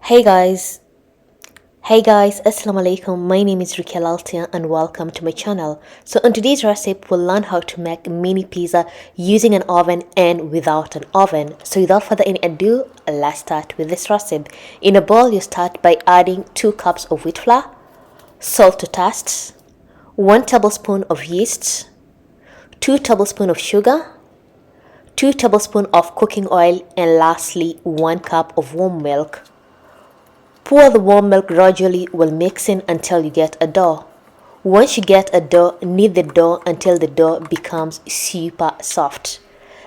Hey guys, Assalamu alaikum. My name is Rukia Laltia and welcome to my channel. So in today's recipe, we'll learn how to make mini pizza using an oven and without an oven. So without further ado, let's start with this recipe. In a bowl, you start by adding 2 cups of wheat flour, salt to taste, 1 tablespoon of yeast, 2 tablespoons of sugar, 2 tablespoons of cooking oil, and lastly 1 cup of warm milk. Pour the warm milk gradually while mixing until you get a dough. Once you get a dough, knead the dough until the dough becomes super soft.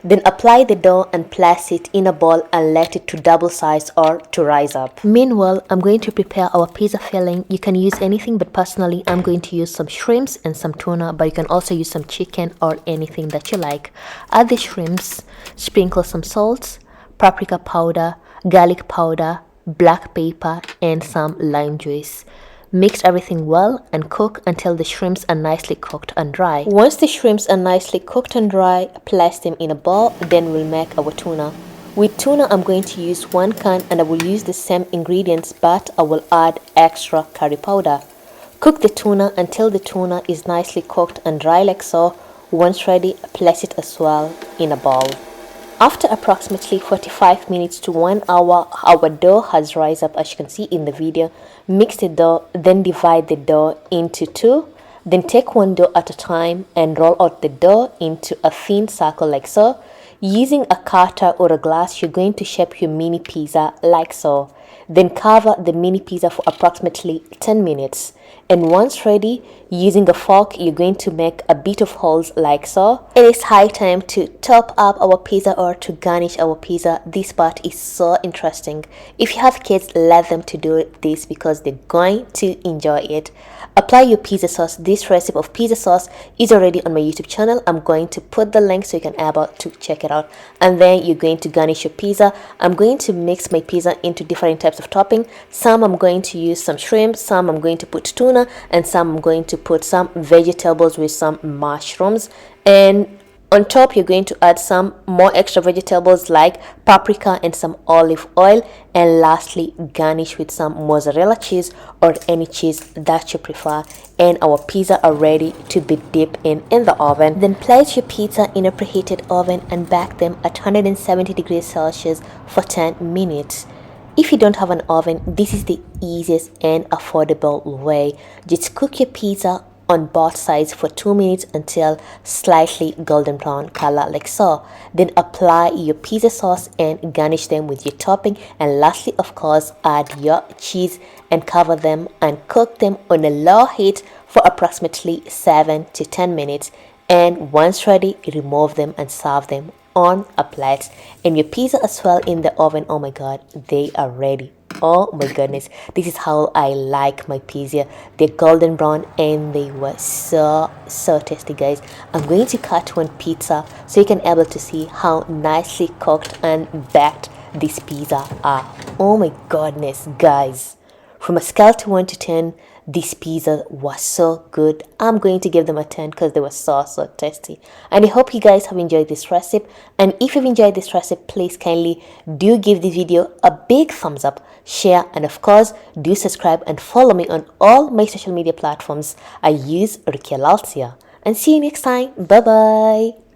Then apply the dough and place it in a bowl and let it to double size or to rise up. Meanwhile, I'm going to prepare our pizza filling. You can use anything, but personally, I'm going to use some shrimps and some tuna, but you can also use some chicken or anything that you like. Add the shrimps, sprinkle some salt, paprika powder, garlic powder, black pepper, and some lime juice. Mix everything well and cook until the shrimps are nicely cooked and dry. Once the shrimps are nicely cooked and dry, place them in a bowl. Then we'll make our tuna. With tuna, I'm going to use 1 can and I will use the same ingredients, but I will add extra curry powder. Cook the tuna until the tuna is nicely cooked and dry like so. Once ready, place it as well in a bowl. After approximately 45 minutes to 1 hour, our dough has risen up as you can see in the video. Mix the dough, then divide the dough into 2. Then take 1 dough at a time and roll out the dough into a thin circle like so. Using a cutter or a glass, you're going to shape your mini pizza like so. Then cover the mini pizza for approximately 10 minutes. And once ready, using a fork, you're going to make a bit of holes like so. It is high time to top up our pizza or to garnish our pizza. This part is so interesting. If you have kids, let them to do this because they're going to enjoy it. Apply your pizza sauce. This recipe of pizza sauce is already on my YouTube channel. I'm going to put the link so you can able to check it out. And then you're going to garnish your pizza. I'm going to mix my pizza into different types of topping. Some I'm going to use some shrimp, some I'm going to put tuna, and some I'm going to put some vegetables with some mushrooms. And on top, you're going to add some more extra vegetables like paprika and some olive oil. And lastly, garnish with some mozzarella cheese or any cheese that you prefer. And our pizza are ready to be dipped in the oven. Then place your pizza in a preheated oven and bake them at 170 degrees Celsius for 10 minutes. If you don't have an oven, this is the easiest and affordable way. Just cook your pizza on both sides for 2 minutes until slightly golden brown color like so. Then apply your pizza sauce and garnish them with your topping. And lastly, of course, add your cheese and cover them and cook them on a low heat for approximately 7 to 10 minutes. And once ready, remove them and serve them on a plate. And your pizza as well in the oven, oh my god, they are ready. Oh my goodness, this is how I like my pizza. They're golden brown and they were so tasty, guys. I'm going to cut one pizza so you can able to see how nicely cooked and baked this pizza are. Oh my goodness, guys, from a scale to 1 to 10, this pizza was so good. I'm going to give them a 10 because they were so tasty. And I hope you guys have enjoyed this recipe. And if you've enjoyed this recipe, please kindly do give the video a big thumbs up, share, and of course do subscribe and follow me on all my social media platforms. I use Rukia Laltia. And see you next time. Bye bye.